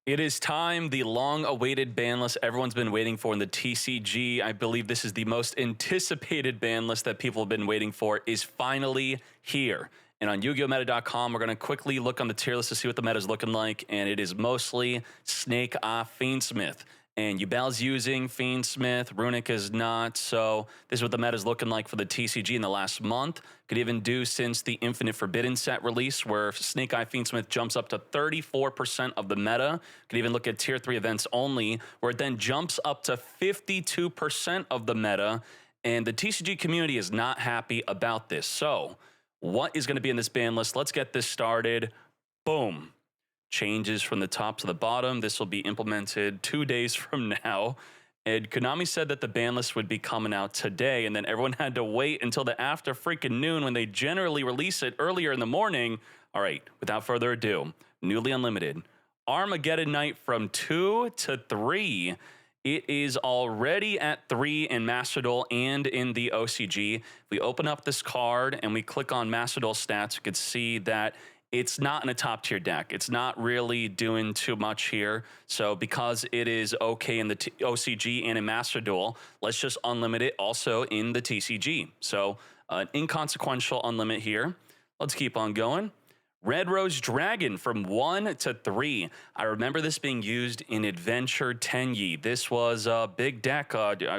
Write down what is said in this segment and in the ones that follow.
It is time, the long-awaited ban list everyone's been waiting for in the TCG. I believe this is the most anticipated ban list that people have been waiting for is finally here. And on YugiOhMeta.com, we're going to quickly look on the tier list to see what the meta is looking like, and it is mostly Snake off Fiendsmith. And Yubel's using Fiendsmith, Runic is not, so this is what the meta is looking like for the TCG in the last month. Could even do since the Infinite Forbidden set release, where Snake Eye Fiendsmith jumps up to 34% of the meta. Could even look at Tier 3 events only, where it then jumps up to 52% of the meta, and the TCG community is not happy about this. So, what is going to be in this ban list? Let's get this started. Boom. Changes from the top to the bottom. This will be implemented 2 days from now. And Konami said that the ban list would be coming out today, and then everyone had to wait until the after freaking noon when they generally release it earlier in the morning. All right, without further ado, newly unlimited. Armageddon Night from 2 to 3. It is already at 3 in Master Duel and in the OCG. If we open up this card and we click on Master Duel stats, you could see that it's not in a top tier deck. It's not really doing too much here. So because it is okay in the OCG and in Master Duel, let's just unlimit it also in the TCG. So an inconsequential unlimit here. Let's keep on going. Red Rose Dragon from 1 to 3. I remember this being used in Adventure Tenyi. This was a big deck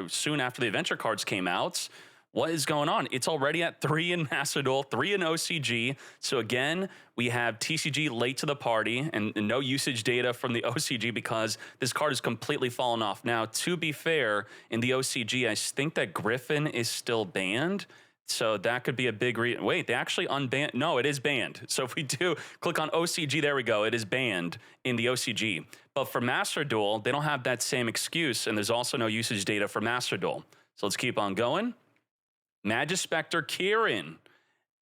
soon after the Adventure cards came out. What is going on? It's already at 3 in Master Duel, 3 in OCG. So again, we have TCG late to the party and no usage data from the OCG because this card is completely fallen off. Now, to be fair, in the OCG, I think that Griffin is still banned. So that could be a big reason. Wait, they actually unbanned. No, it is banned. So if we do click on OCG, there we go. It is banned in the OCG. But for Master Duel, they don't have that same excuse. And there's also no usage data for Master Duel. So let's keep on going. Magispector Kieran,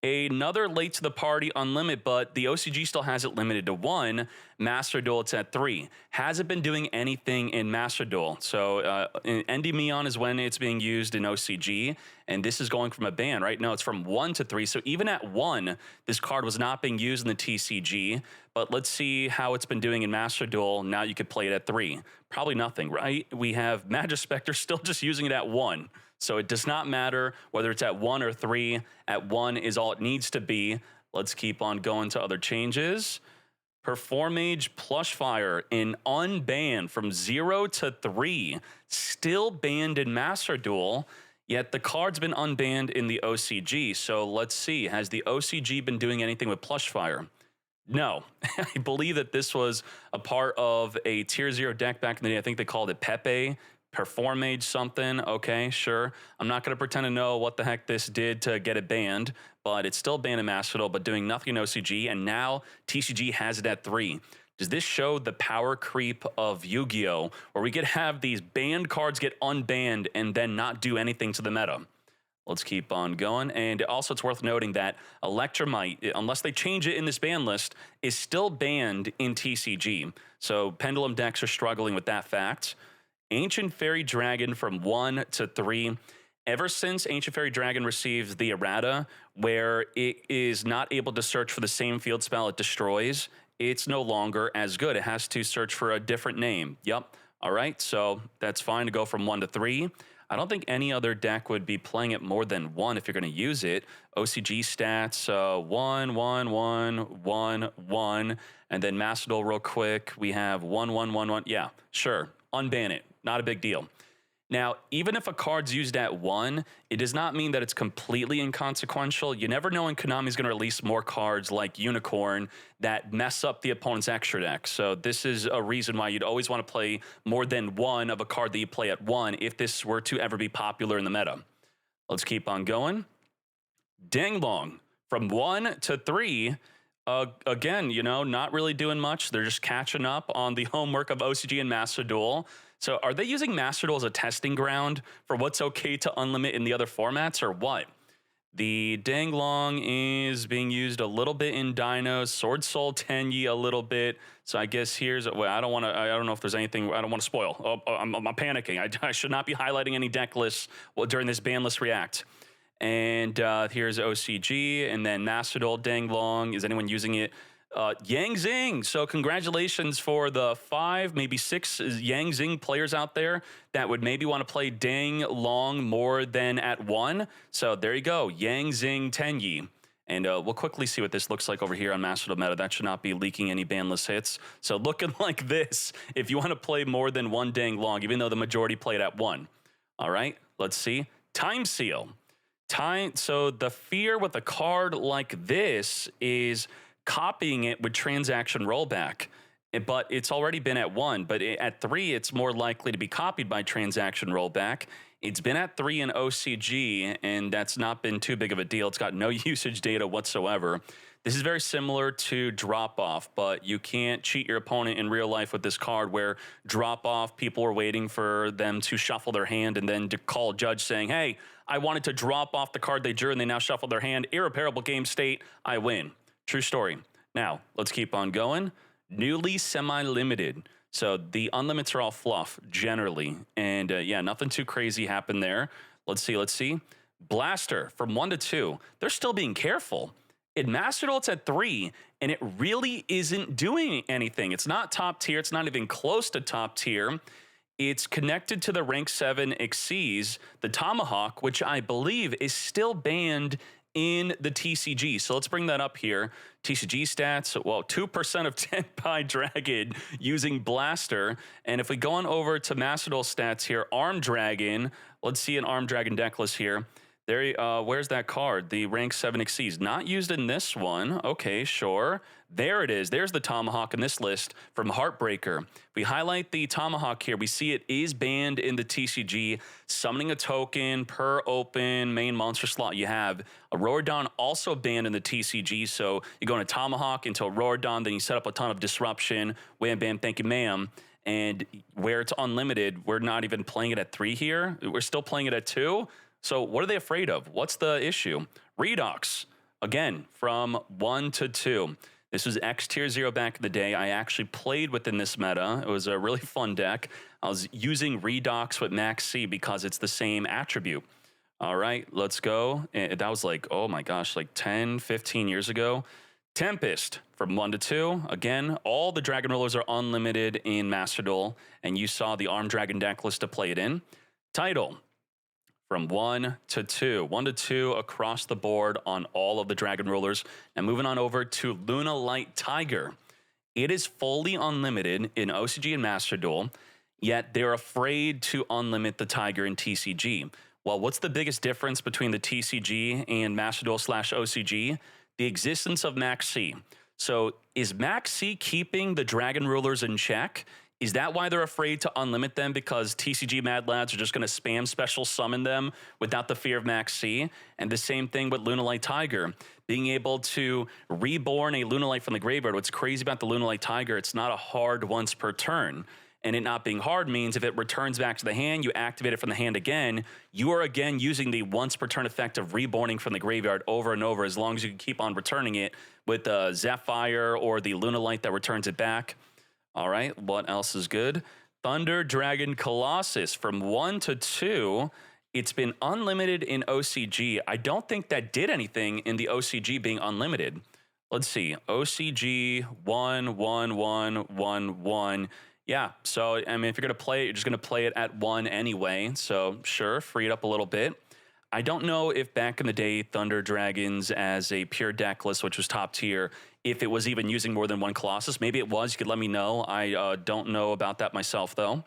another late to the party unlimit, but the OCG still has it limited to 1. Master Duel, it's at 3. Hasn't been doing anything in Master Duel. So Endymion is when it's being used in OCG, and this is going from a ban, right? No, it's from 1 to 3. So even at 1, this card was not being used in the TCG, but let's see how it's been doing in Master Duel. Now you could play it at 3. Probably nothing, right? We have Magispector still just using it at 1. So it does not matter whether it's at 1 or 3. At 1 is all it needs to be. Let's keep on going to other changes. Performage Plushfire in unbanned from 0 to 3. Still banned in Master Duel, yet the card's been unbanned in the OCG. So let's see, has the OCG been doing anything with Plushfire? No. I believe that this was a part of a Tier 0 deck back in the day. I think they called it Pepe. Performage something, okay, sure. I'm not going to pretend to know what the heck this did to get it banned, but it's still banned in Master Duel, but doing nothing in OCG, and now TCG has it at 3. Does this show the power creep of Yu-Gi-Oh, where we could have these banned cards get unbanned and then not do anything to the meta? Let's keep on going, and also it's worth noting that Electromite, unless they change it in this ban list, is still banned in TCG. So Pendulum decks are struggling with that fact. Ancient Fairy Dragon from 1 to 3. Ever since Ancient Fairy Dragon receives the errata, where it is not able to search for the same field spell it destroys, it's no longer as good. It has to search for a different name. Yep. All right, so that's fine to go from 1 to 3. I don't think any other deck would be playing it more than 1 if you're going to use it. OCG stats, 1, 1, 1, 1, 1. And then Master Duel real quick, we have 1, 1, 1, 1. Yeah, sure. Unban it. Not a big deal. Now, even if a card's used at 1, it does not mean that it's completely inconsequential. You never know when Konami's going to release more cards like Unicorn that mess up the opponent's extra deck. So this is a reason why you'd always want to play more than 1 of a card that you play at 1 if this were to ever be popular in the meta. Let's keep on going. Danglong from 1 to 3. Again, you know, not really doing much. They're just catching up on the homework of OCG and Master Duel. So are they using Master Duel as a testing ground for what's okay to unlimit in the other formats or what? The Danglong is being used a little bit in Dinos, Sword Soul Tenyi a little bit. So I guess here's, well, I don't know if there's anything, I don't want to spoil. I'm panicking. I should not be highlighting any deck lists during this ban list react. And here's OCG, and then Master Duel Danglong. Is anyone using it Yang Zing. So congratulations for the 5, maybe 6 Yang Zing players out there that would maybe want to play Dang long more than at 1. So there you go, Yang Zing Tenyi. And we'll quickly see what this looks like over here on Master Meta. That should not be leaking any banlist hits. So looking like this, if you want to play more than 1 Dang long, even though the majority played at 1. All right, let's see. Time Seal. So the fear with a card like this is copying it with transaction rollback. But it's already been at 1. But at 3, it's more likely to be copied by transaction rollback. It's been at 3 in OCG, and that's not been too big of a deal. It's got no usage data whatsoever. This is very similar to Drop Off, but you can't cheat your opponent in real life with this card, where Drop Off, people are waiting for them to shuffle their hand and then to call a judge saying, hey, I wanted to drop off the card they drew and they now shuffle their hand. Irreparable game state, I win. True story. Now, let's keep on going. Newly semi-limited. So the unlimits are all fluff, generally. And yeah, nothing too crazy happened there. Let's see. Blaster from 1 to 2. They're still being careful. In Master Duel, it's at 3, and it really isn't doing anything. It's not top tier. It's not even close to top tier. It's connected to the rank 7 Xyz, the Tomahawk, which I believe is still banned in the TCG. So let's bring that up here. TCG stats, well, 2% of 10 by Dragon using Blaster. And if we go on over to Master Duel stats here, Arm Dragon, let's see an Arm Dragon deck list here. There, where's that card? The rank 7 Xyz, not used in this one. Okay, sure. There it is. There's the Tomahawk in this list from Heartbreaker. We highlight the Tomahawk here. We see it is banned in the TCG. Summoning a token per open main monster slot you have. Auroradon also banned in the TCG. So you go into Tomahawk, into Auroradon, then you set up a ton of disruption. Wham, bam, thank you, ma'am. And where it's unlimited, we're not even playing it at 3 here. We're still playing it at 2. So what are they afraid of? What's the issue? Redox, again, from 1 to 2. This was X Tier 0 back in the day. I actually played within this meta. It was a really fun deck. I was using Redox with Max C because it's the same attribute. All right, let's go. And that was like, oh my gosh, like 10, 15 years ago. Tempest from 1 to 2. Again, all the Dragon Rollers are unlimited in Master Duel, and you saw the Arm Dragon deck list to play it in. Title. From 1 to 2. 1 to 2 across the board on all of the Dragon Rulers. And moving on over to Luna Light Tiger. It is fully unlimited in OCG and Master Duel, yet they're afraid to unlimit the Tiger in TCG. Well, what's the biggest difference between the TCG and Master Duel / OCG? The existence of Max C. So is Max C keeping the Dragon Rulers in check? Is that why they're afraid to unlimit them? Because TCG Mad Lads are just going to spam special summon them without the fear of Max C? And the same thing with Luna Light Tiger. Being able to reborn a Luna Light from the graveyard. What's crazy about the Luna Light Tiger, it's not a hard once per turn. And it not being hard means if it returns back to the hand, you activate it from the hand again, you are again using the once per turn effect of reborning from the graveyard over and over, as long as you can keep on returning it with the Zephyr or the Luna Light that returns it back. All right, what else is good? Thunder Dragon Colossus from 1 to 2. It's been unlimited in OCG. I don't think that did anything in the OCG being unlimited. Let's see. OCG 1, 1, 1, 1, 1. Yeah, so, I mean, if you're going to play it, you're just going to play it at 1 anyway. So, sure, free it up a little bit. I don't know if back in the day, Thunder Dragons as a pure deck list, which was top tier, if it was even using more than 1 Colossus. Maybe it was. You could let me know. I don't know about that myself, though.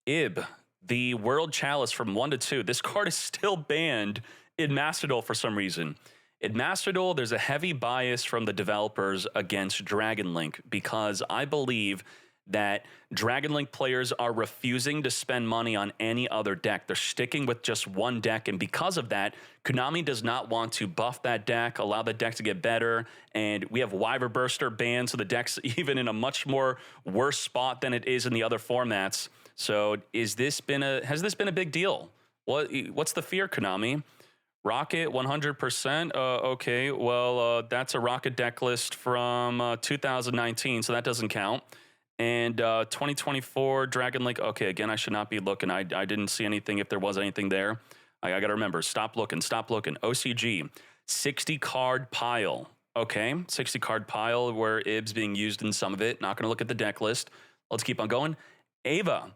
Ib, the World Chalice from 1 to 2. This card is still banned in Master Duel for some reason. In Master Duel, there's a heavy bias from the developers against Dragon Link because I believe that Dragon Link players are refusing to spend money on any other deck. They're sticking with just one deck, and because of that, Konami does not want to buff that deck, allow the deck to get better, and we have Wyvern Burster banned, so the deck's even in a much more worse spot than it is in the other formats. So has this been a big deal? What's the fear, Konami? Rocket 100%. Okay, well, that's a Rocket deck list from 2019, so that doesn't count. And 2024 Dragon Link. Okay, again, I should not be looking. I didn't see anything if there was anything there. I got to remember, stop looking, stop looking. OCG, 60 card pile. Okay, 60 card pile where Ib's being used in some of it. Not going to look at the deck list. Let's keep on going. Ava,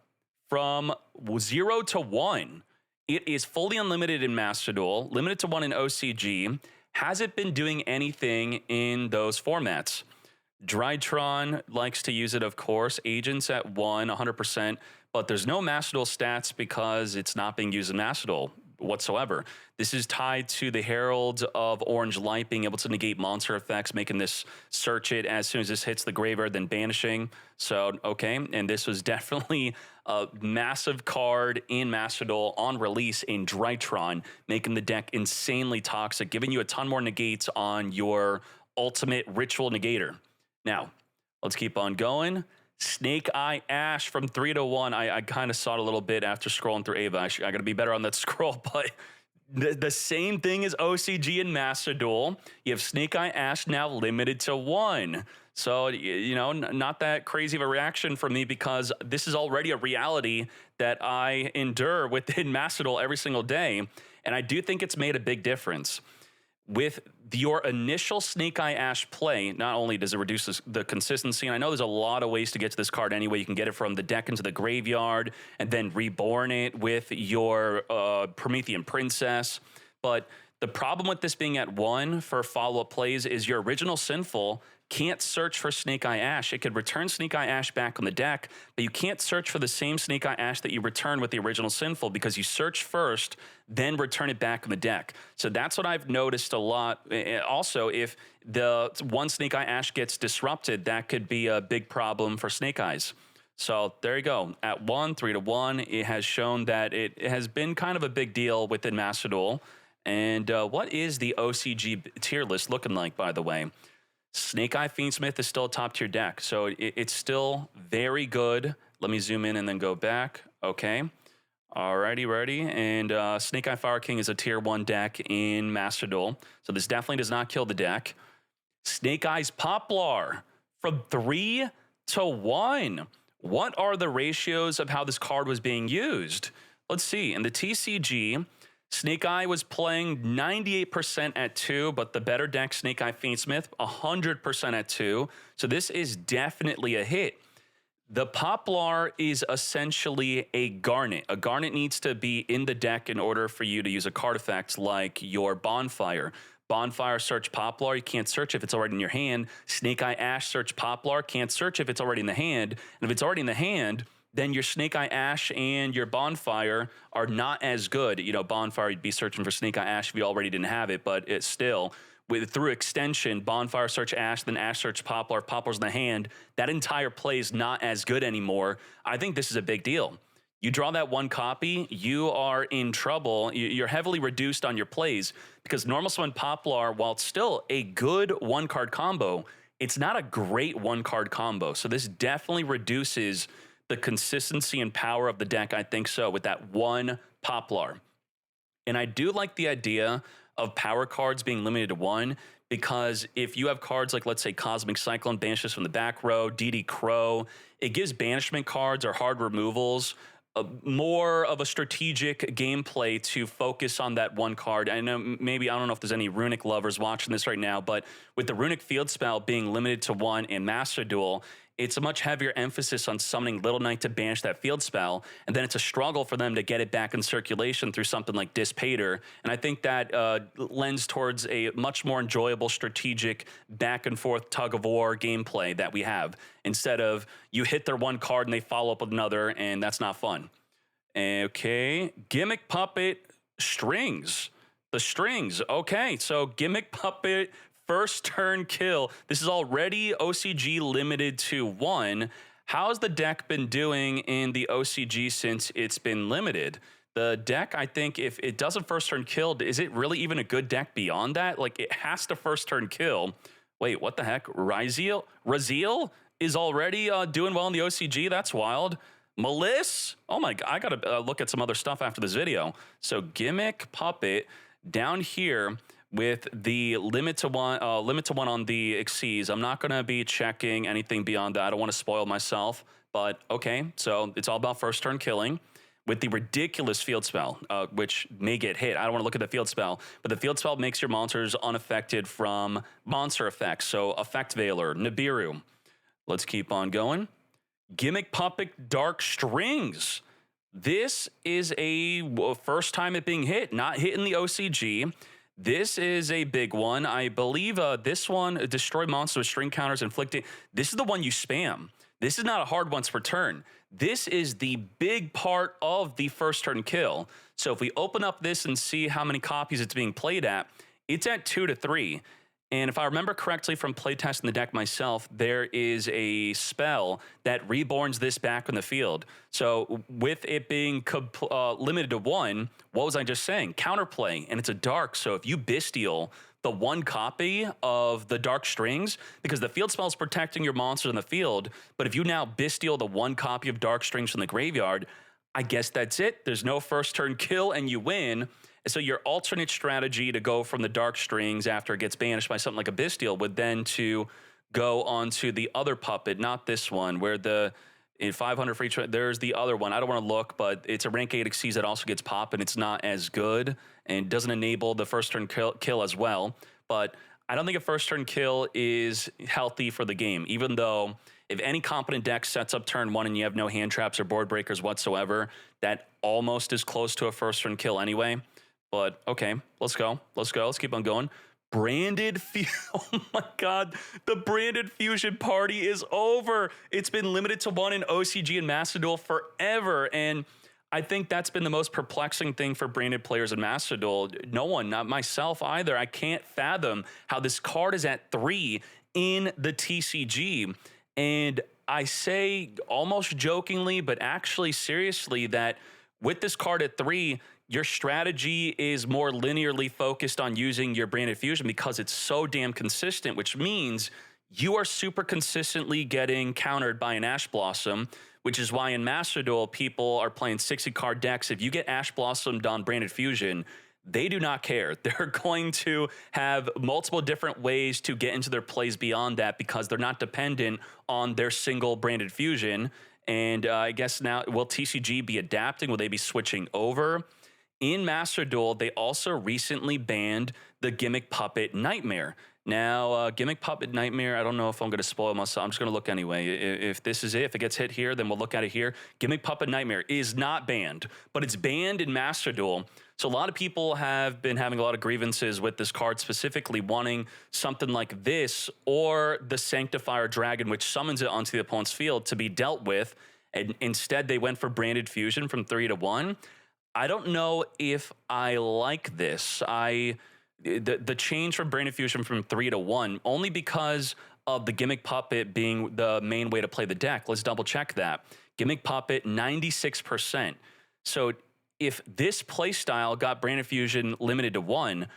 from 0 to 1. It is fully unlimited in Master Duel, limited to 1 in OCG. Has it been doing anything in those formats? Drytron likes to use it, of course. Agents at 1, 100%. But there's no Master Duel stats because it's not being used in Master Duel whatsoever. This is tied to the Herald of Orange Light being able to negate monster effects, making this search it as soon as this hits the graveyard, then banishing. So, okay, and this was definitely a massive card in Master Duel on release in Drytron, making the deck insanely toxic, giving you a ton more negates on your ultimate ritual negator. Now, let's keep on going. Snake Eye Ash from 3 to 1. I kind of saw it a little bit after scrolling through Ava. I got to be better on that scroll, but the same thing as OCG and Master Duel. You have Snake Eye Ash now limited to 1. So, you know, not that crazy of a reaction from me because this is already a reality that I endure within Master Duel every single day. And I do think it's made a big difference. With your initial Snake Eye Ash play, not only does it reduce the consistency, and I know there's a lot of ways to get to this card anyway. You can get it from the deck into the graveyard and then reborn it with your Promethean Princess. But the problem with this being at 1 for follow-up plays is your original Sinful can't search for Snake Eye Ash. It could return Snake Eye Ash back on the deck, but you can't search for the same Snake Eye Ash that you returned with the original Sinful because you search first, then return it back on the deck. So that's what I've noticed a lot. Also, if the one Snake Eye Ash gets disrupted, that could be a big problem for Snake Eyes. So there you go. At 1, 3 to 1, it has shown that it has been kind of a big deal within Master Duel. And what is the OCG tier list looking like, by the way? Snake Eye Fiendsmith is still a top tier deck, so it's still very good. Let me zoom in and then go back. Okay. Alrighty, ready. And Snake Eye Fire King is a tier 1 deck in Master Duel, so this definitely does not kill the deck. Snake Eyes Poplar from 3 to 1. What are the ratios of how this card was being used? Let's see. In the TCG, Snake Eye was playing 98% at 2, but the better deck, Snake Eye Fiendsmith, 100% at 2. So this is definitely a hit. The Poplar is essentially a Garnet. A Garnet needs to be in the deck in order for you to use a card effect like your Bonfire. Bonfire, search Poplar. You can't search if it's already in your hand. Snake Eye Ash, search Poplar. Can't search if it's already in the hand. And if it's already in the hand, then your Snake Eye Ash and your Bonfire are not as good. You know, Bonfire, you'd be searching for Snake Eye Ash if you already didn't have it, but it's still, through extension, Bonfire search Ash, then Ash search Poplar, Poplar's in the hand, that entire play is not as good anymore. I think this is a big deal. You draw that 1 copy, you are in trouble. You're heavily reduced on your plays because Normal Summon Poplar, while it's still a good 1-card combo, it's not a great 1-card combo. So this definitely reduces the consistency and power of the deck, I think so, with that 1 Poplar. And I do like the idea of power cards being limited to 1 because if you have cards like, let's say, Cosmic Cyclone banishes from the back row, DD Crow, it gives banishment cards or hard removals more of a strategic gameplay to focus on that 1 card. I know maybe, I don't know if there's any Runic lovers watching this right now, but with the Runic Field Spell being limited to 1 in Master Duel, it's a much heavier emphasis on summoning Little Knight to banish that field spell, and then it's a struggle for them to get it back in circulation through something like Dispater. And I think that lends towards a much more enjoyable strategic back and forth tug of war gameplay that we have, instead of you hit their 1 card and they follow up with another, and that's not fun. Okay, Gimmick Puppet Strings. The strings, okay, so Gimmick Puppet first turn kill. This is already OCG limited to 1. How's the deck been doing in the OCG since it's been limited? The deck, I think, if it doesn't first turn kill, is it really even a good deck beyond that? Like, it has to first turn kill. Wait, what the heck? Raziel is already doing well in the OCG? That's wild. Malice? Oh my God, I gotta look at some other stuff after this video. So Gimmick Puppet down here with the limit to one on the Xyz. I'm not going to be checking anything beyond that. I don't want to spoil myself, but okay. So it's all about first turn killing. with the ridiculous field spell, which may get hit. I don't want to look at the field spell, but the field spell makes your monsters unaffected from monster effects. So Effect Veiler, Nibiru. Let's keep on going. Gimmick Puppet Dark Strings. This is a first time it being hit, not hit in the OCG. This is a big one. I believe this one, destroy monsters with string counters inflicting. This is the one you spam. This is not a hard once per turn. This is the big part of the first turn kill. So if we open up this and see how many copies it's being played at, it's at 2 to 3. And if I remember correctly from playtesting the deck myself, there is a spell that reborns this back on the field. So with it being limited to 1, what was I just saying? Counterplay, and it's a dark. So if you Bestial the 1 copy of the Dark Strings, because the field spell is protecting your monsters in the field, but if you now Bestial the 1 copy of Dark Strings from the graveyard, I guess that's it. There's no first turn kill and you win. So your alternate strategy to go from the Dark Strings after it gets banished by something like a Bestial would then to go onto the other puppet, not this one, where in 500 for each, there's the other one. I don't want to look, but it's a rank 8 Xyz that also gets popped, and it's not as good and doesn't enable the first turn kill as well. But I don't think a first turn kill is healthy for the game, even though if any competent deck sets up turn 1 and you have no hand traps or board breakers whatsoever, that almost is close to a first turn kill anyway. But okay, let's go. Let's keep on going. Branded oh my God, the Branded Fusion party is over. It's been limited to 1 in OCG and Master Duel forever. And I think that's been the most perplexing thing for branded players in Master Duel. No one, not myself either. I can't fathom how this card is at 3 in the TCG. And I say almost jokingly, but actually seriously, that with this card at 3, your strategy is more linearly focused on using your Branded Fusion because it's so damn consistent, which means you are super consistently getting countered by an Ash Blossom, which is why in Master Duel, people are playing 60-card decks. If you get Ash Blossomed on Branded Fusion, they do not care. They're going to have multiple different ways to get into their plays beyond that because they're not dependent on their single Branded Fusion. And I guess now, will TCG be adapting? Will they be switching over? In Master Duel, they also recently banned the Gimmick Puppet Nightmare. Now, Gimmick Puppet Nightmare, I don't know if I'm going to spoil myself. I'm just going to look anyway. If this is it, if it gets hit here, then we'll look at it here. Gimmick Puppet Nightmare is not banned, but it's banned in Master Duel. So a lot of people have been having a lot of grievances with this card, specifically wanting something like this or the Sanctifier Dragon, which summons it onto the opponent's field, to be dealt with. And instead, they went for Branded Fusion from 3 to 1. I don't know if I like this. The change from Branded Fusion from 3 to 1, only because of the Gimmick Puppet being the main way to play the deck. Let's double check that. Gimmick Puppet, 96%. So if this playstyle got Branded Fusion limited to 1,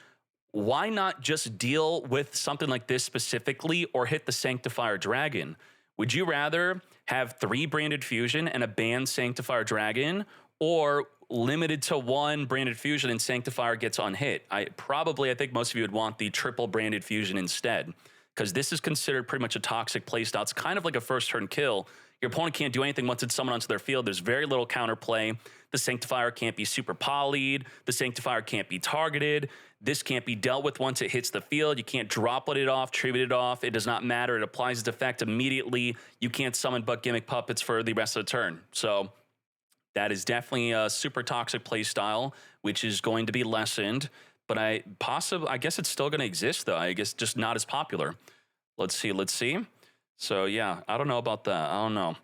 why not just deal with something like this specifically or hit the Sanctifier Dragon? Would you rather have 3 Branded Fusion and a banned Sanctifier Dragon, or limited to 1 Branded Fusion and Sanctifier gets unhit? I think most of you would want the triple Branded Fusion instead, because this is considered pretty much a toxic playstyle. It's kind of like a first turn kill. Your opponent can't do anything once it's summoned onto their field. There's very little counterplay. The Sanctifier can't be super polyed. The Sanctifier can't be targeted. This can't be dealt with once it hits the field. You can't droplet it off, tribute it off. It does not matter. It applies its effect immediately. You can't summon but Gimmick Puppets for the rest of the turn. So that is definitely a super toxic play style, which is going to be lessened. But I guess it's still going to exist, though. I guess just not as popular. Let's see. So, yeah, I don't know about that. I don't know.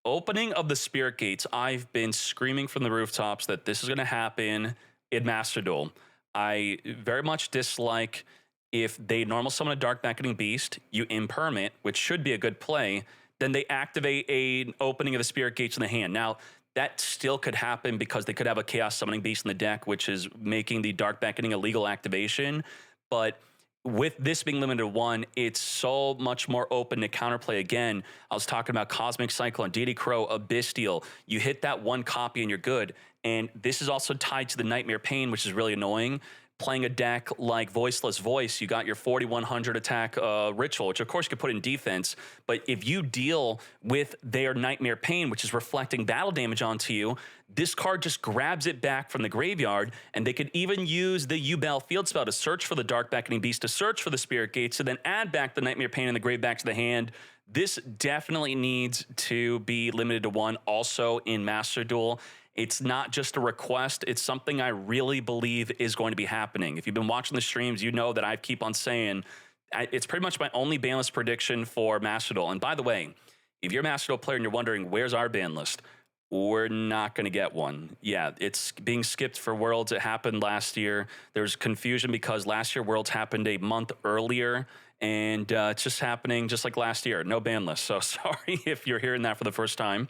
Opening of the Spirit Gates. I've been screaming from the rooftops that this is going to happen in Master Duel. I very much dislike if they normal summon a Dark Beckoning Beast, you imperm it, which should be a good play, then they activate an opening of the Spirit Gates in the hand. Now, that still could happen because they could have a Chaos Summoning Beast in the deck, which is making the Dark Beckoning a legal activation. But with this being limited to 1, it's so much more open to counterplay. Again, I was talking about Cosmic Cyclone, Deity Crow, Abystial. You hit that 1 copy and you're good. And this is also tied to the Nightmare Pain, which is really annoying. playing a deck like Voiceless Voice, you got your 4100 attack Ritual, which of course you could put in defense, but if you deal with their Nightmare Pain, which is reflecting battle damage onto you, this card just grabs it back from the graveyard, and they could even use the Yubel field spell to search for the Dark Beckoning Beast, to search for the Spirit Gates, to then add back the Nightmare Pain and the grave back to the hand. This definitely needs to be limited to 1 also in Master Duel. It's not just a request. It's something I really believe is going to be happening. If you've been watching the streams, you know that I keep on saying it's pretty much my only ban list prediction for Master Duel. And by the way, if you're a Master Duel player and you're wondering, where's our ban list? We're not going to get one. Yeah, it's being skipped for Worlds. It happened last year. There's confusion because last year Worlds happened a month earlier, and it's just happening just like last year. No ban list. So sorry if you're hearing that for the first time.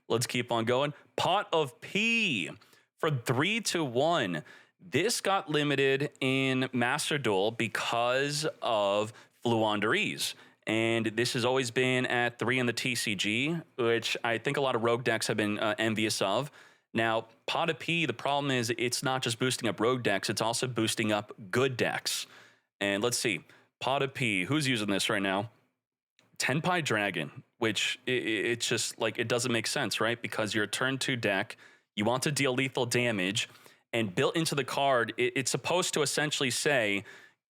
Let's keep on going. Pot of P for 3-1. This got limited in Master Duel because of Fluanderies. And this has always been at 3 in the TCG, which I think a lot of rogue decks have been envious of. Now, Pot of P, the problem is it's not just boosting up rogue decks, it's also boosting up good decks. And let's see, Pot of P, who's using this right now? Tenpai Dragon, which it's just like, it doesn't make sense, right? Because you're a turn 2 deck, you want to deal lethal damage, and built into the card, it's supposed to essentially say,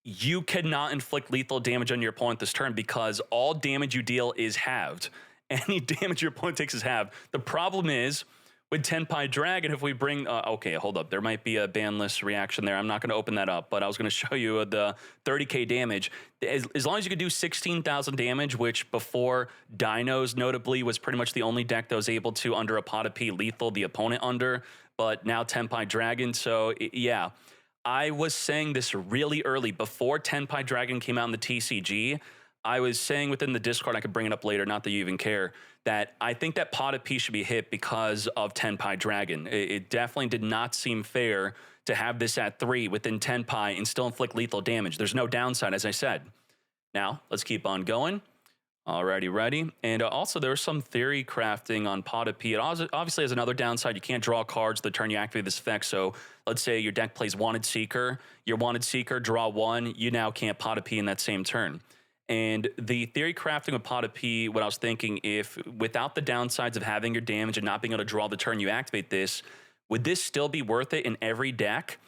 you cannot inflict lethal damage on your opponent this turn because all damage you deal is halved. Any damage your opponent takes is halved. The problem is, with Tenpai Dragon, if we bring... okay, hold up. There might be a ban list reaction there. I'm not going to open that up, but I was going to show you the 30k damage. As long as you could do 16,000 damage, which before Dinos, notably, was pretty much the only deck that was able to, under a Pot of P, lethal the opponent under, but now Tenpai Dragon, so yeah. I was saying this really early, before Tenpai Dragon came out in the TCG. I was saying within the Discord, I could bring it up later, not that you even care, that I think that Pot of P should be hit because of Tenpai Dragon. It definitely did not seem fair to have this at 3 within Tenpai and still inflict lethal damage. There's no downside, as I said. Now, let's keep on going. Alrighty, ready. And also, there was some theory crafting on Pot of P. It obviously has another downside. You can't draw cards the turn you activate this effect. So let's say your deck plays Wanted Seeker. Your Wanted Seeker, draw 1. You now can't Pot of P in that same turn. And the theory crafting of Pot of P, what I was thinking, if without the downsides of having your damage and not being able to draw the turn you activate this, would this still be worth it in every deck?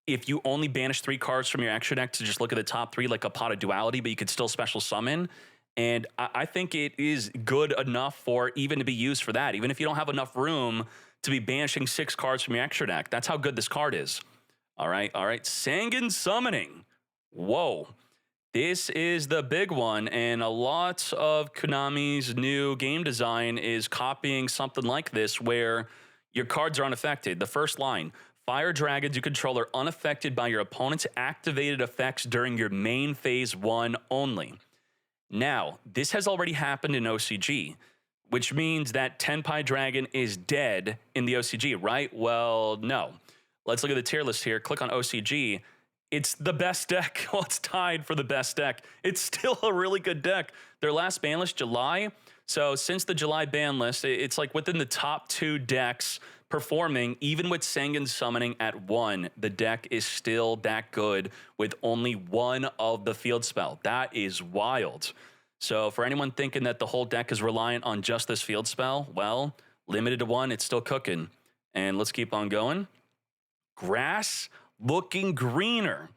If you only banish 3 cards from your extra deck to just look at the top 3 like a Pot of Duality, but you could still special summon. And I think it is good enough for even to be used for that, even if you don't have enough room to be banishing 6 cards from your extra deck. That's how good this card is. All right. Sanguine Summoning. Whoa. This is the big one, and a lot of Konami's new game design is copying something like this, where your cards are unaffected. The first line, fire dragons you control are unaffected by your opponent's activated effects during your main phase 1 only. Now, this has already happened in OCG, which means that Tenpai Dragon is dead in the OCG, right? Well, no. Let's look at the tier list here. Click on OCG. It's the best deck. Well, it's tied for the best deck. It's still a really good deck. Their last ban list, July. So since the July ban list, it's like within the top 2 decks performing. Even with Sanguine Summoning at 1, the deck is still that good with only 1 of the field spell. That is wild. So for anyone thinking that the whole deck is reliant on just this field spell, well, limited to 1, it's still cooking. And let's keep on going. Grass looking greener.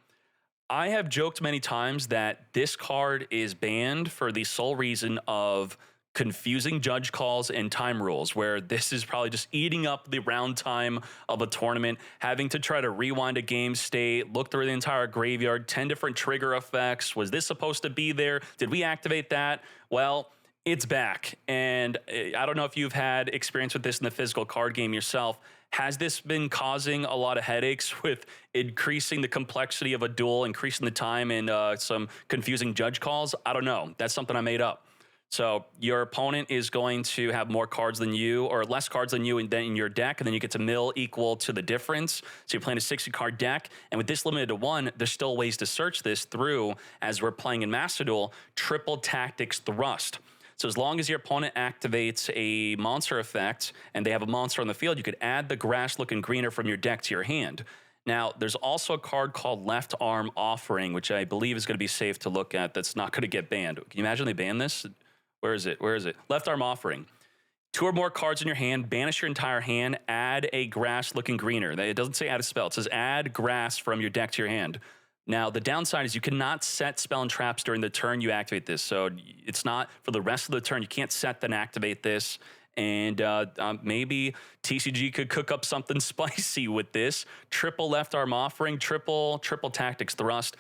I have joked many times that this card is banned for the sole reason of confusing judge calls and time rules, where this is probably just eating up the round time of a tournament, having to try to rewind a game state, look through the entire graveyard, 10 different trigger effects. Was this supposed to be there? Did we activate that? Well, it's back. And I don't know if you've had experience with this in the physical card game yourself. Has this been causing a lot of headaches with increasing the complexity of a duel, increasing the time, and some confusing judge calls? I don't know. That's something I made up. So your opponent is going to have more cards than you, or less cards than you in your deck, and then you get to mill equal to the difference. So you're playing a 60-card deck, and with this limited to 1, there's still ways to search this through, as we're playing in Master Duel, Triple Tactics Thrust. So as long as your opponent activates a monster effect and they have a monster on the field, you could add the grass looking greener from your deck to your hand. Now, there's also a card called Left Arm Offering, which I believe is going to be safe to look at. That's not going to get banned. Can you imagine they ban this? Where is it? Where is it? Left Arm Offering. 2 or more cards in your hand, banish your entire hand, add a grass looking greener. It doesn't say add a spell. It says add grass from your deck to your hand. Now, the downside is you cannot set spell and traps during the turn you activate this. So it's not for the rest of the turn. You can't set then activate this. And maybe TCG could cook up something spicy with this. Triple Left Arm Offering, triple Tactics Thrust.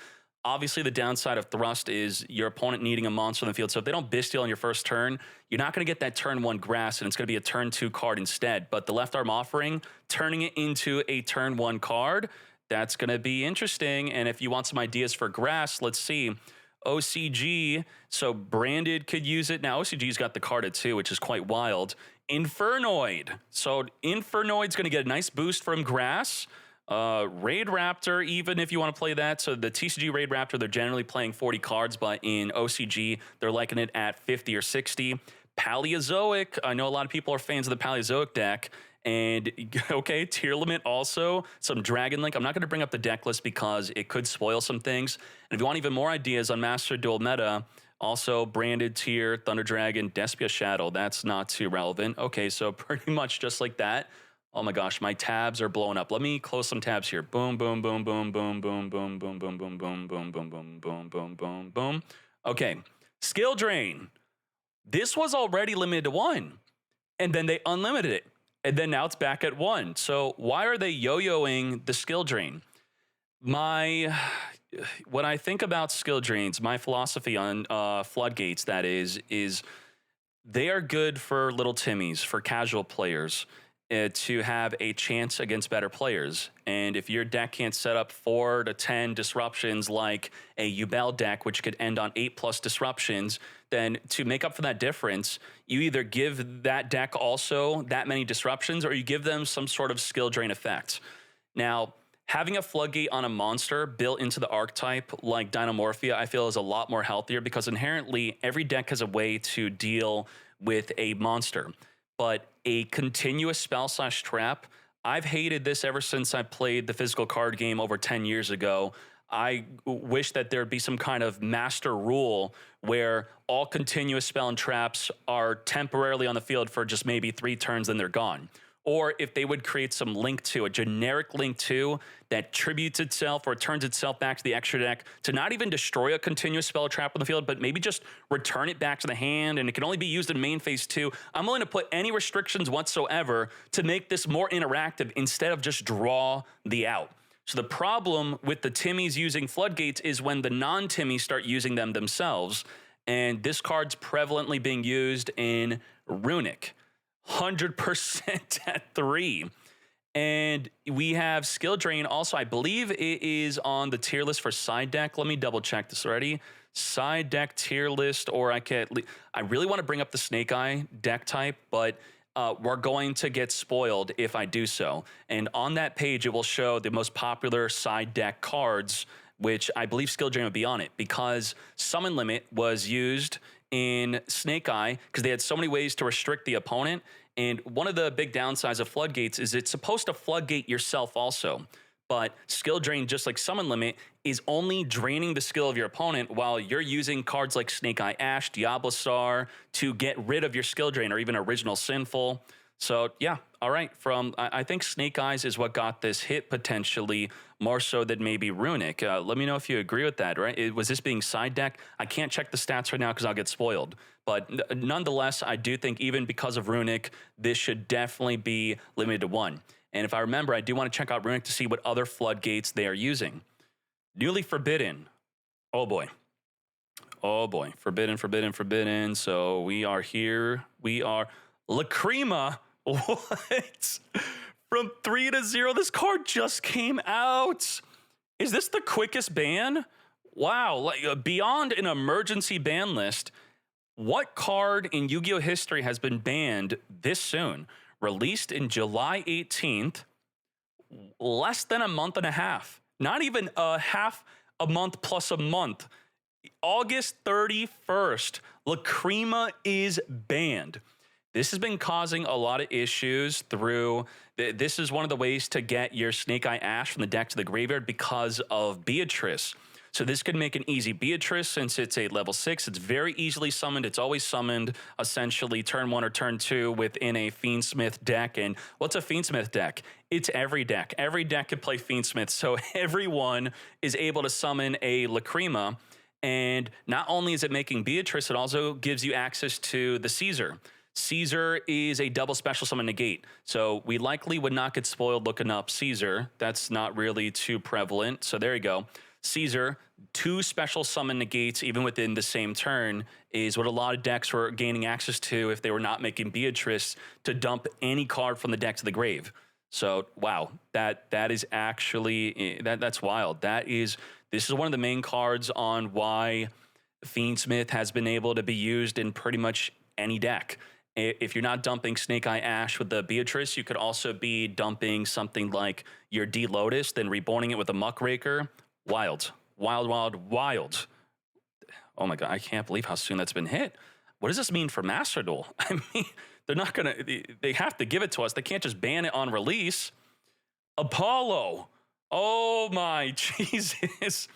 Obviously, the downside of Thrust is your opponent needing a monster on the field. So if they don't Bestial on your first turn, you're not going to get that turn 1 grass, and it's going to be a turn 2 card instead. But the Left Arm Offering, turning it into a turn 1 card, that's going to be interesting. And if you want some ideas for grass, let's see. OCG, so Branded could use it. Now, OCG's got the card at 2, which is quite wild. Infernoid. So Infernoid's going to get a nice boost from grass. Raid Raptor, even if you want to play that. So the TCG Raid Raptor, they're generally playing 40 cards, but in OCG, they're liking it at 50 or 60. Paleozoic, I know a lot of people are fans of the Paleozoic deck. And okay, tier limit also, some Dragon Link. I'm not going to bring up the deck list because it could spoil some things. And if you want even more ideas on Master Duel Meta, also Branded Tier, Thunder Dragon, Despia Shadow, that's not too relevant. Okay, so pretty much just like that. Oh my gosh, my tabs are blowing up. Let me close some tabs here. Boom, boom, boom, boom, boom, boom, boom, boom, boom, boom, boom, boom, boom, boom, boom, boom, boom, boom. Okay, Skill Drain. This was already limited to 1, and then they unlimited it. And then now it's back at 1. So why are they yo-yoing the skill drain? When I think about skill drains, my philosophy on floodgates, that is they are good for little Timmies, for casual players, to have a chance against better players. And if your deck can't set up 4 to 10 disruptions like a Yubel deck, which could end on 8+ disruptions, then to make up for that difference, you either give that deck also that many disruptions or you give them some sort of skill drain effect. Now, having a floodgate on a monster built into the archetype like Dynamorphia, I feel is a lot more healthier because inherently every deck has a way to deal with a monster. But a continuous spell/trap, I've hated this ever since I played the physical card game over 10 years ago. I wish that there'd be some kind of master rule where all continuous spell and traps are temporarily on the field for just maybe 3 turns, then they're gone. Or if they would create some link to, a generic link to, that tributes itself or turns itself back to the extra deck to not even destroy a continuous spell or trap on the field, but maybe just return it back to the hand, and it can only be used in main phase 2. I'm willing to put any restrictions whatsoever to make this more interactive instead of just draw the out. So the problem with the Timmies using floodgates is when the non-Timmies start using them themselves, and this card's prevalently being used in Runic. 100% at 3. And we have Skill Drain also. I believe it is on the tier list for side deck. Let me double check this already. Side deck tier list, or I really want to bring up the Snake Eye deck type, but we're going to get spoiled if I do so. And on that page, it will show the most popular side deck cards, which I believe Skill Drain would be on it because Summon Limit was used in Snake Eye because they had so many ways to restrict the opponent. And one of the big downsides of floodgates is it's supposed to floodgate yourself also. But Skill Drain, just like Summon Limit, is only draining the skill of your opponent while you're using cards like Snake Eye Ash, Diabolosar to get rid of your Skill Drain, or even Original Sinful. So yeah, all right. I think Snake Eyes is what got this hit potentially more so than maybe Runic. Let me know if you agree with that, right? Was this being side deck? I can't check the stats right now because I'll get spoiled. But nonetheless, I do think even because of Runic, this should definitely be limited to 1. And if I remember, I do want to check out Runic to see what other floodgates they are using. Newly Forbidden. Oh boy. Oh boy. Forbidden, forbidden, forbidden. So we are here. We are Lacrima. What? From 3 to 0, this card just came out. Is this the quickest ban? Wow, like beyond an emergency ban list, what card in Yu-Gi-Oh history has been banned this soon? Released in July 18th, less than a month and a half. Not even a half a month plus a month. August 31st, Lacrima is banned. This has been causing a lot of issues through. This is one of the ways to get your Snake Eye Ash from the deck to the graveyard because of Beatrice. So this could make an easy Beatrice since it's a level 6. It's very easily summoned. It's always summoned essentially turn 1 or turn 2 within a Fiendsmith deck. And what's a Fiendsmith deck? It's every deck. Every deck could play Fiendsmith. So everyone is able to summon a Lacrima. And not only is it making Beatrice, it also gives you access to the Caesar. Caesar is a double special summon negate. So we likely would not get spoiled looking up Caesar. That's not really too prevalent. So there you go. Caesar, 2 special summon negates even within the same turn is what a lot of decks were gaining access to if they were not making Beatrice to dump any card from the deck to the grave. So wow, that is actually that's wild. This is one of the main cards on why Fiendsmith has been able to be used in pretty much any deck. If you're not dumping Snake Eye Ash with the Beatrice, you could also be dumping something like your D Lotus, then reborning it with a Muckraker. Wild, wild, wild, wild. Oh my God, I can't believe how soon that's been hit. What does this mean for Master Duel? I mean, they're not gonna, they have to give it to us. They can't just ban it on release. Apollo. Oh my Jesus.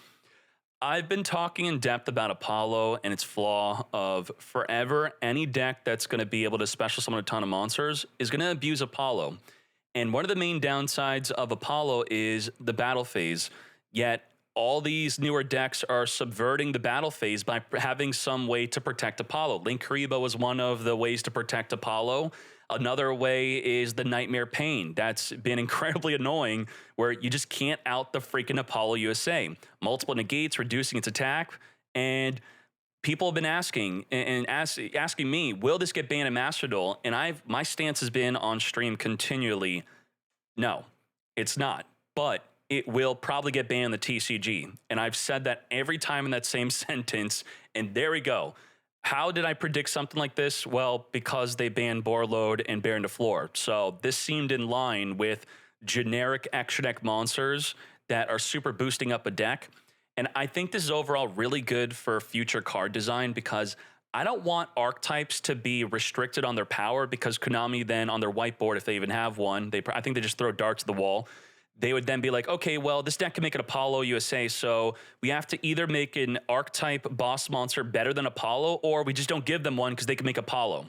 I've been talking in depth about Apollo and its flaw of forever any deck that's going to be able to special summon a ton of monsters is going to abuse Apollo. And one of the main downsides of Apollo is the battle phase. Yet all these newer decks are subverting the battle phase by having some way to protect Apollo. Link Kariba was one of the ways to protect Apollo. Another way is the Nightmare Pain. That's been incredibly annoying where you just can't out the freaking Apollo USA. Multiple negates, reducing its attack. And people have been asking me, will this get banned in Master Duel? And my stance has been on stream continually, no, it's not. But it will probably get banned in the TCG. And I've said that every time in that same sentence, and there we go. How did I predict something like this? Well, because they banned Borload and Baron to Floor. So this seemed in line with generic extra deck monsters that are super boosting up a deck. And I think this is overall really good for future card design because I don't want archetypes to be restricted on their power because Konami then on their whiteboard, if they even have one, I think they just throw darts at the wall. They would then be like, okay, well, this deck can make it Apollo USA, so we have to either make an archetype boss monster better than Apollo, or we just don't give them one because they can make Apollo.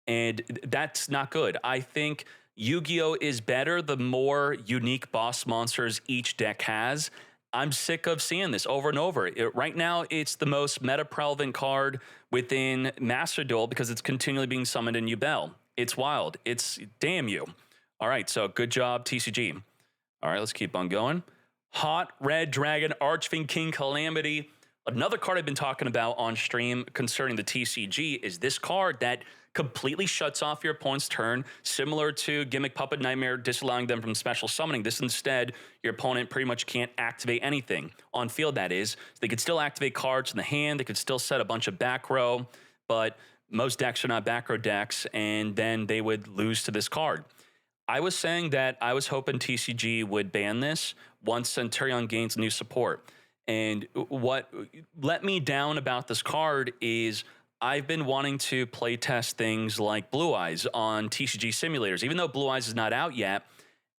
And that's not good. I think Yu-Gi-Oh! Is better the more unique boss monsters each deck has. I'm sick of seeing this over and over. Right now, it's the most meta-relevant card within Master Duel because it's continually being summoned in Yubel. It's wild. It's damn you. All right, so good job, TCG. All right, let's keep on going. Hot Red Dragon, Archfiend King Calamity. Another card I've been talking about on stream concerning the TCG is this card that completely shuts off your opponent's turn, similar to Gimmick Puppet Nightmare, disallowing them from special summoning. This instead, your opponent pretty much can't activate anything. On field, that is. So they could still activate cards in the hand. They could still set a bunch of back row, but most decks are not back row decks, and then they would lose to this card. I was saying that I was hoping TCG would ban this once Centurion gains new support. And what let me down about this card is I've been wanting to play test things like Blue Eyes on TCG simulators, even though Blue Eyes is not out yet.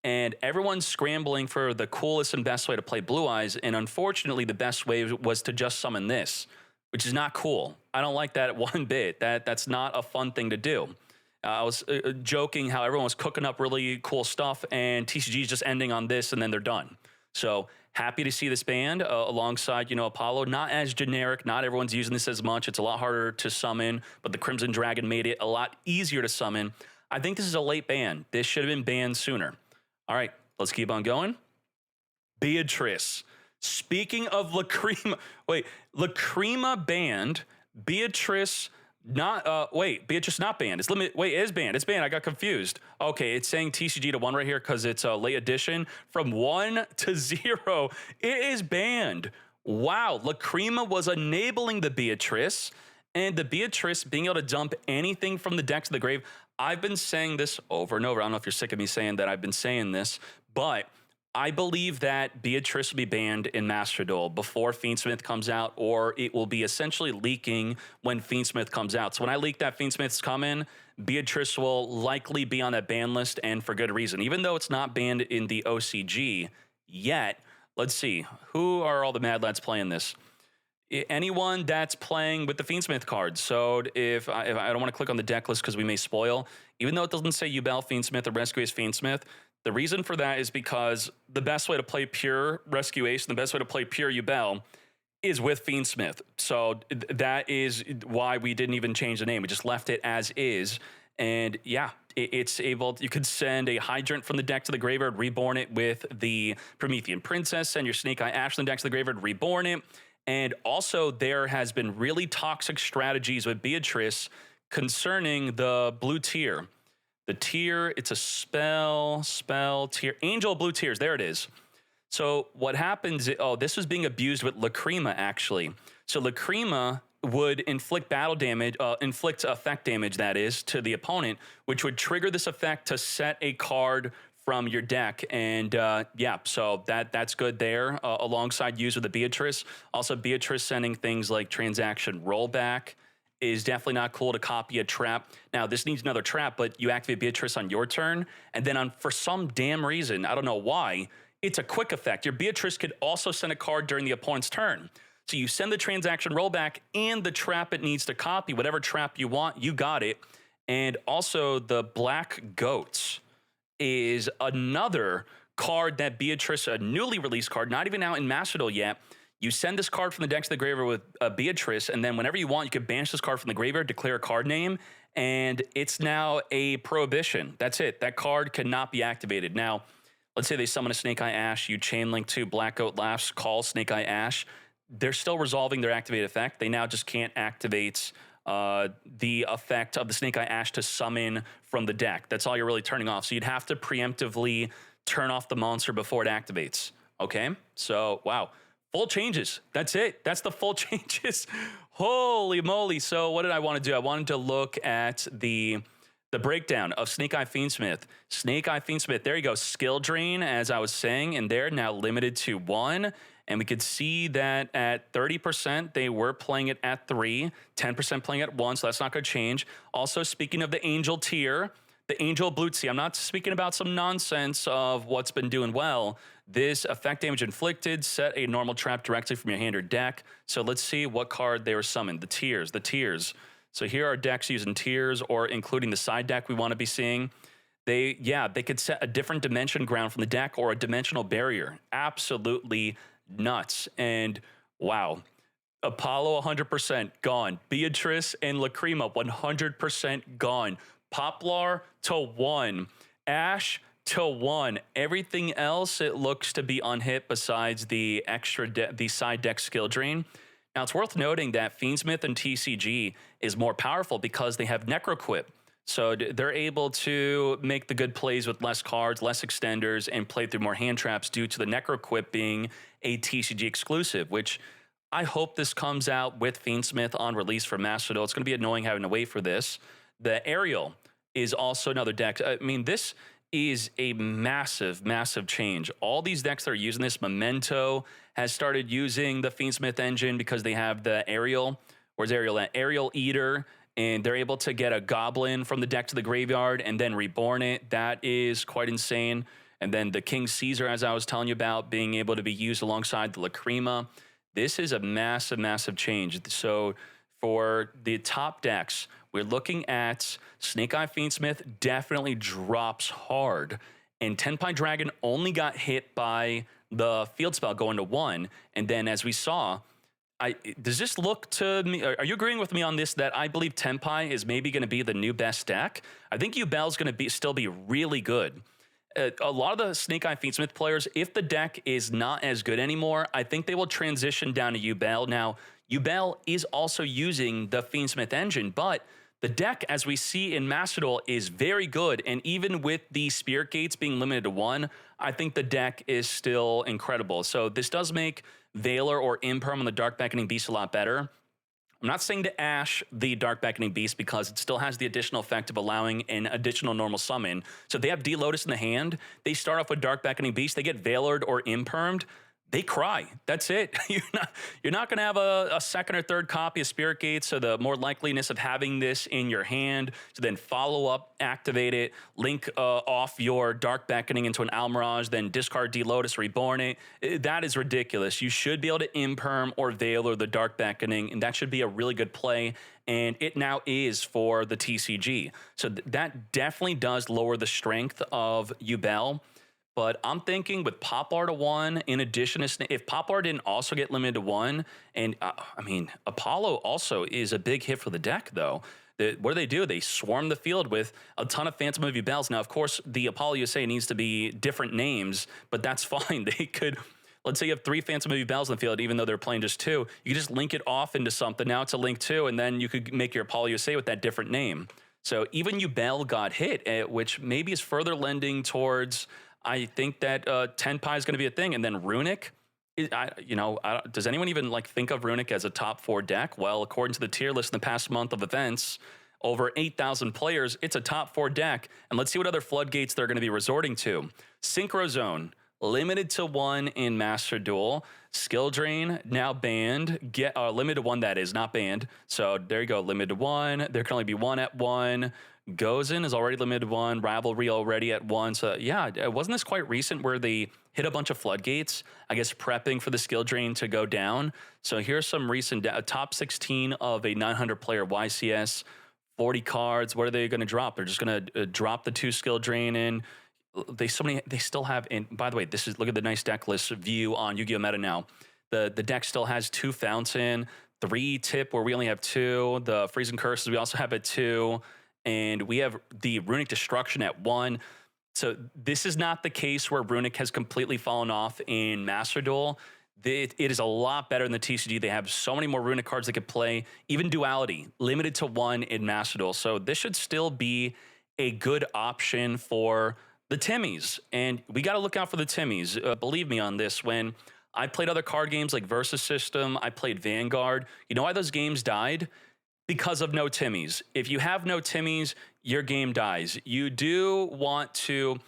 And everyone's scrambling for the coolest and best way to play Blue Eyes. And unfortunately, the best way was to just summon this, which is not cool. I don't like that one bit. That's not a fun thing to do. I was joking how everyone was cooking up really cool stuff and TCG is just ending on this and then they're done. So happy to see this banned alongside, Apollo. Not as generic. Not everyone's using this as much. It's a lot harder to summon, but the Crimson Dragon made it a lot easier to summon. I think this is a late ban. This should have been banned sooner. All right, let's keep on going. Beatrice. Speaking of Lacrima, Lacrima banned, Beatrice Beatrice not banned. It's limited. Wait, it is banned. It's banned. I got confused. Okay, it's saying TCG to 1 right here because it's a late edition. From 1 to 0, it is banned. Wow, Lacrima was enabling the Beatrice, and the Beatrice being able to dump anything from the deck to the grave. I've been saying this over and over. I don't know if you're sick of me saying that I've been saying this, but I believe that Beatrice will be banned in Master Duel before Fiendsmith comes out, or it will be essentially leaking when Fiendsmith comes out. So when I leak that Fiendsmith's coming, Beatrice will likely be on that ban list, and for good reason. Even though it's not banned in the OCG yet, let's see. Who are all the Mad Lads playing this? Anyone that's playing with the Fiendsmith cards. So if I don't want to click on the deck list because we may spoil, even though it doesn't say Yubel Fiendsmith or Rescue Ace Fiendsmith, the reason for that is because the best way to play pure Rescue Ace and the best way to play pure Yubel is with Fiendsmith. So that is why we didn't even change the name. We just left it as is. And yeah, it's able, you could send a Hydrant from the deck to the graveyard, reborn it with the Promethean Princess, send your Snake Eye Ash from the deck to the graveyard, reborn it. And also there has been really toxic strategies with Beatrice concerning the blue tier. The tier, it's a spell tier, Angel Blue Tears, there it is. So what happens, oh, this was being abused with Lacrima actually. So Lacrima would inflict battle damage, inflict effect damage that is, to the opponent, which would trigger this effect to set a card from your deck. And yeah, so that's good there, alongside use with the Beatrice. Also Beatrice sending things like transaction rollback is definitely not cool to copy a trap. Now this needs another trap, but you activate Beatrice on your turn, and then for some damn reason, I don't know why, it's a quick effect. Your Beatrice could also send a card during the opponent's turn. So you send the transaction rollback and the trap it needs to copy, whatever trap you want, you got it. And also the Black Goats is another card that Beatrice, a newly released card, not even out in Master Duel yet. You send this card from the deck to the graveyard with Beatrice, and then whenever you want, you can banish this card from the graveyard, declare a card name, and it's now a prohibition. That's it. That card cannot be activated. Now, let's say they summon a Snake Eye Ash, you chain link to Black Goat Laughs, call Snake Eye Ash. They're still resolving their activate effect. They now just can't activate the effect of the Snake Eye Ash to summon from the deck. That's all you're really turning off. So you'd have to preemptively turn off the monster before it activates. Okay? So, wow. Full changes. That's it. That's the full changes. Holy moly. So what did I want to do? I wanted to look at the breakdown of Snake Eye Fiendsmith. Snake Eye Fiendsmith, there you go. Skill drain, as I was saying, and they're now limited to 1. And we could see that at 30%, they were playing it at 3, 10% playing at 1, so that's not going to change. Also, speaking of the Angel tier, the Angel Blue Sea, I'm not speaking about some nonsense of what's been doing well. This effect damage inflicted, set a normal trap directly from your hand or deck. So let's see what card they were summoned. The tiers. So here are decks using tiers or including the side deck we want to be seeing. They could set a different dimension ground from the deck or a dimensional barrier. Absolutely nuts. And wow, Apollo 100% gone. Beatrice and Lacrima 100% gone. Poplar to 1. Ash to 1. Everything else, it looks to be unhit besides the the side deck skill drain. Now, it's worth noting that Fiendsmith and TCG is more powerful because they have Necroquip. So they're able to make the good plays with less cards, less extenders, and play through more hand traps due to the Necroquip being a TCG exclusive, which I hope this comes out with Fiendsmith on release for Master Duel. It's going to be annoying having to wait for this. The Aerial is also another deck. I mean, this is a massive, massive change. All these decks that are using this, Memento has started using the Fiendsmith engine because they have the Aerial. Where's Aerial at? Aerial Eater. And they're able to get a Goblin from the deck to the graveyard and then reborn it. That is quite insane. And then the King Caesar, as I was telling you about, being able to be used alongside the Lacrima. This is a massive, massive change. So for the top decks, we're looking at Snake Eye Fiendsmith definitely drops hard. And Tenpai Dragon only got hit by the field spell going to 1. And then as we saw, does this look to me, are you agreeing with me on this, that I believe Tenpai is maybe going to be the new best deck? I think Yubel's going to still be really good. A lot of the Snake Eye Fiendsmith players, if the deck is not as good anymore, I think they will transition down to Yubel. Now, Yubel is also using the Fiendsmith engine, but the deck, as we see in Master Duel, is very good. And even with the Spirit Gates being limited to 1, I think the deck is still incredible. So this does make Veiler or Imperm on the Dark Beckoning Beast a lot better. I'm not saying to Ash the Dark Beckoning Beast because it still has the additional effect of allowing an additional normal summon. So if they have D-Lotus in the hand, they start off with Dark Beckoning Beast, they get Veilored or Impermed, they cry. That's it. You're not going to have a second or third copy of Spirit Gate, so the more likeliness of having this in your hand to then follow up, activate it, link off your Dark Beckoning into an Almirage, then discard D-Lotus, reborn it. That is ridiculous. You should be able to Imperm or Veil or the Dark Beckoning, and that should be a really good play, and it now is for the TCG. So that definitely does lower the strength of Yubel. But I'm thinking with Poplar to 1, in addition to, if Poplar didn't also get limited to 1, and I mean, Apollo also is a big hit for the deck, though. What do? They swarm the field with a ton of Phantom of Yubels. Now, of course, the Apollo USA needs to be different names, but that's fine. They could, let's say you have 3 Phantom of Yubels in the field, even though they're playing just 2. You could just link it off into something. Now it's a link 2, and then you could make your Apollo USA with that different name. So even Yubel got hit, which maybe is further lending towards, I think that Tenpai is going to be a thing, and then Runic. Does anyone even like think of Runic as a top 4 deck? Well, according to the tier list in the past month of events, over 8,000 players, it's a top 4 deck. And let's see what other floodgates they're going to be resorting to. Synchro Zone, limited to 1 in Master Duel. Skill Drain, now banned. Limited to 1, that is, not banned. So there you go, limited to 1. There can only be 1 at 1. Gozen is already limited to 1, Ravelry already at 1. So yeah, wasn't this quite recent where they hit a bunch of floodgates, I guess prepping for the skill drain to go down? So here's some recent top 16 of a 900 player YCS, 40 cards. What are they going to drop? They're just going to drop the 2 skill drain in. They still have, and by the way, look at the nice deck list view on Yu-Gi-Oh! Meta now. The deck still has 2 Fountain, 3 Tip where we only have 2, the Freezing Curses we also have at 2, and we have the Runic Destruction at 1. So this is not the case where Runic has completely fallen off in Master Duel. It is a lot better in the TCG. They have so many more Runic cards they could play. Even Duality, limited to 1 in Master Duel. So this should still be a good option for the Timmies. And we got to look out for the Timmies. Believe me on this. When I played other card games like Versus System, I played Vanguard. You know why those games died? Because of no Timmies. If you have no Timmies, your game dies. You do want to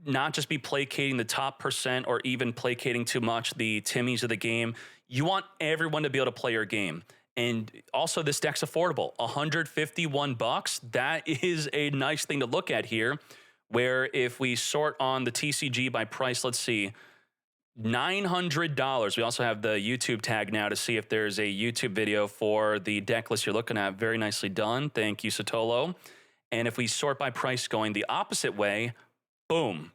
not just be placating the top percent or even placating too much the Timmies of the game. You want everyone to be able to play your game. And also this deck's affordable, $151. That is a nice thing to look at here, where if we sort on the TCG by price, let's see, $900. We also have the YouTube tag now to see if there's a YouTube video for the deck list you're looking at. Very nicely done. Thank you, Satolo. And if we sort by price going the opposite way, boom.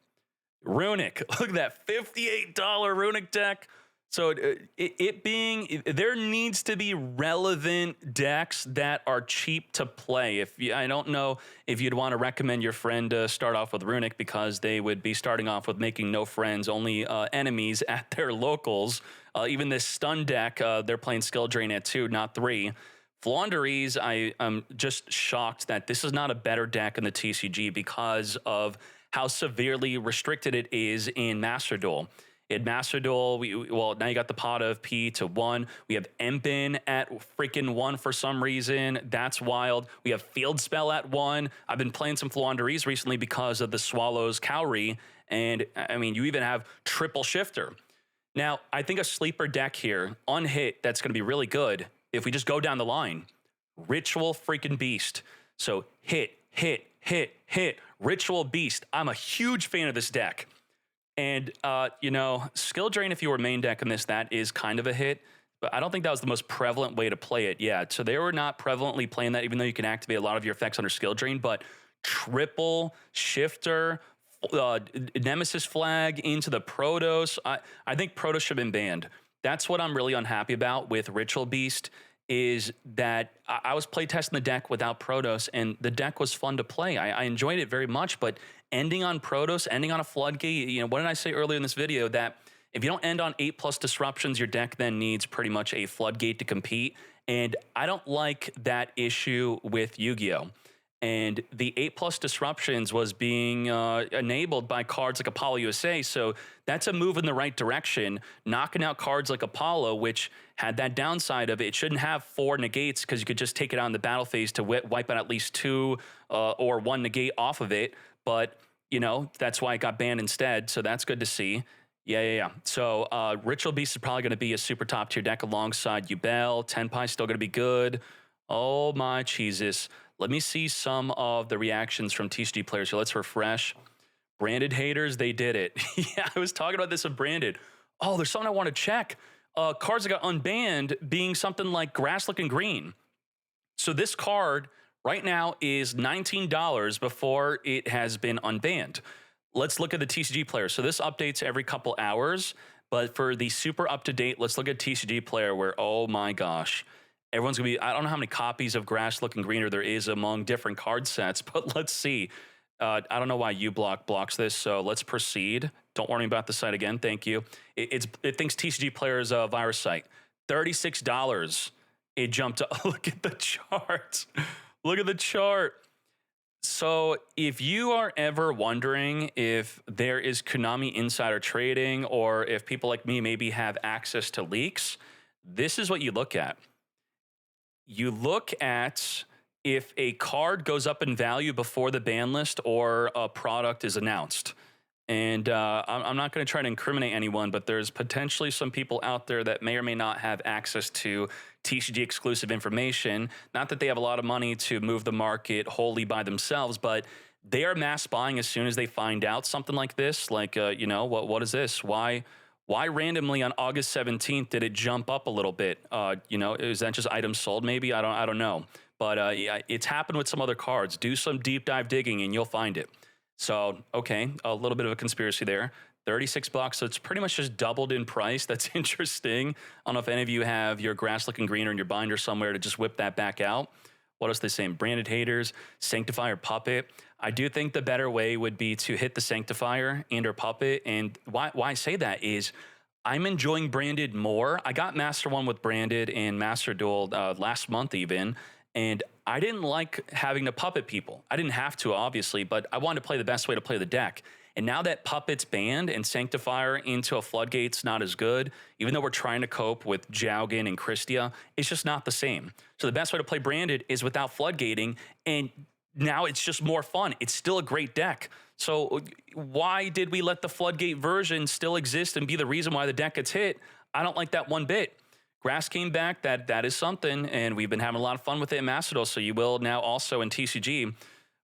Runic. Look at that $58 Runic deck. So there needs to be relevant decks that are cheap to play. I don't know if you'd want to recommend your friend to start off with Runic because they would be starting off with making no friends, only enemies at their locals. Even this stun deck, they're playing Skill Drain at 2, not 3. Flaunderies, I'm just shocked that this is not a better deck in the TCG because of how severely restricted it is in Master Duel. In Master Duel, now you got the pot of P to 1. We have Empin at freaking 1 for some reason. That's wild. We have Field Spell at 1. I've been playing some Flaunderies recently because of the Swallows Cowrie. And I mean, you even have Triple Shifter. Now, I think a sleeper deck here, on hit, that's going to be really good if we just go down the line. Ritual freaking Beast. So hit, Ritual Beast. I'm a huge fan of this deck. And, Skill Drain, if you were main deck in this, that is kind of a hit. But I don't think that was the most prevalent way to play it. Yeah, so they were not prevalently playing that, even though you can activate a lot of your effects under Skill Drain. But Triple Shifter, Nemesis Flag into the Protos. I think Protos should have been banned. That's what I'm really unhappy about with Ritual Beast, is that I was playtesting the deck without Protos, and the deck was fun to play. I enjoyed it very much, but ending on Protos, ending on a Floodgate, what did I say earlier in this video? That if you don't end on 8+ disruptions, your deck then needs pretty much a Floodgate to compete, and I don't like that issue with Yu-Gi-Oh! And the 8+ disruptions was being enabled by cards like Apollo USA. So that's a move in the right direction, knocking out cards like Apollo, which had that downside of it shouldn't have 4 negates because you could just take it out in the battle phase to wipe out at least 2 or 1 negate off of it. But, you know, that's why it got banned instead. So that's good to see. Yeah. So Ritual Beast is probably going to be a super top tier deck alongside Yubel. Tenpai still going to be good. Oh my Jesus. Let me see some of the reactions from TCG players. So let's refresh. Branded haters, they did it. Yeah, I was talking about this with Branded. Oh, there's something I want to check. Cards that got unbanned being something like Grass Looking Green. So this card right now is $19 before it has been unbanned. Let's look at the TCG player. So this updates every couple hours, but for the super up-to-date, let's look at TCG player where, oh my gosh, everyone's gonna be, I don't know how many copies of Grass Looking Greener there is among different card sets, but let's see. I don't know why uBlock blocks this, so let's proceed. Don't worry about the site again, thank you. It thinks TCG player is a virus site. $36, it jumped up. Look at the chart. Look at the chart. So if you are ever wondering if there is Konami insider trading or if people like me maybe have access to leaks, this is what you look at. You look at if a card goes up in value before the ban list or a product is announced. And I'm not going to try to incriminate anyone, but there's potentially some people out there that may or may not have access to TCG exclusive information. Not that they have a lot of money to move the market wholly by themselves, but they are mass buying as soon as they find out something like this. Like, you know, what is this? Why randomly on August 17th did it jump up a little bit? You know, is that just items sold? Maybe I don't know. But yeah, it's happened with some other cards. Do some deep dive digging and you'll find it. So, okay, a little bit of a conspiracy there. $36, so it's pretty much just doubled in price. That's interesting. I don't know if any of you have your Grass Looking Greener in your binder somewhere to just whip that back out. What else are they saying? Branded haters, Sanctifier, Puppet. I do think the better way would be to hit the Sanctifier and or Puppet. And why I say that is I'm enjoying Branded more. I got Master 1 with Branded and Master Duel last month even. And I didn't like having to puppet people. I didn't have to, obviously, but I wanted to play the best way to play the deck. And now that Puppet's banned and Sanctifier into a Floodgate's not as good, even though we're trying to cope with Jaugen and Christia, it's just not the same. So the best way to play Branded is without Floodgating, and now it's just more fun. It's still a great deck. So why did we let the Floodgate version still exist and be the reason why the deck gets hit? I don't like that one bit. Grass came back, that is something, and we've been having a lot of fun with it in Master Duel, so you will now also in TCG.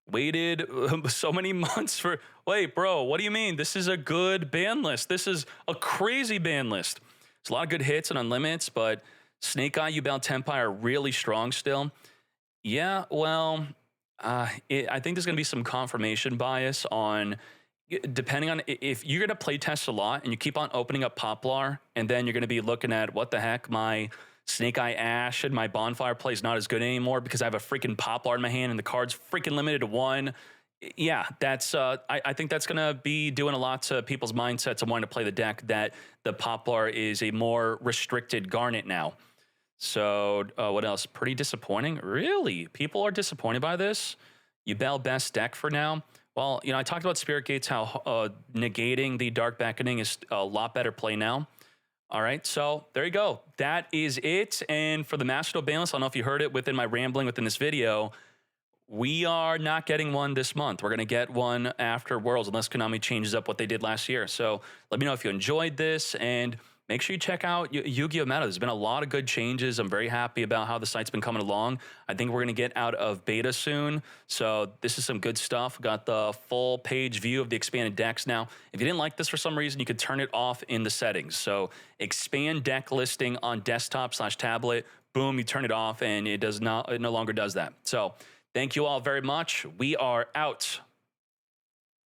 Waited so many months for, wait, bro, what do you mean? This is a good ban list. This is a crazy ban list. There's a lot of good hits and unlimits, but Snake Eye, Yubel, Tenpai are really strong still. Yeah, well, I think there's going to be some confirmation bias on, depending on if you're going to play test a lot and you keep on opening up Poplar, and then you're going to be looking at, what the heck, my Snake Eye Ash and my Bonfire play is not as good anymore because I have a freaking Poplar in my hand and the card's freaking limited to 1. Yeah, that's I think that's going to be doing a lot to people's mindsets of wanting to play the deck, that the Poplar is a more restricted Garnet now. So what else? Pretty disappointing. Really? People are disappointed by this? Yubel best deck for now? Well, you know, I talked about Spirit Gates, how negating the Dark Beckoning is a lot better play now. All right, so there you go. That is it. And for the Master Duel ban list, I don't know if you heard it within my rambling within this video, we are not getting one this month. We're going to get one after Worlds, unless Konami changes up what they did last year. So let me know if you enjoyed this, and make sure you check out Yu-Gi-Oh! Meta. There's been a lot of good changes. I'm very happy about how the site's been coming along. I think we're going to get out of beta soon. So this is some good stuff. Got the full page view of the expanded decks now. If you didn't like this for some reason, you could turn it off in the settings. So expand deck listing on desktop/tablet. Boom, you turn it off, and it no longer does that. So thank you all very much. We are out.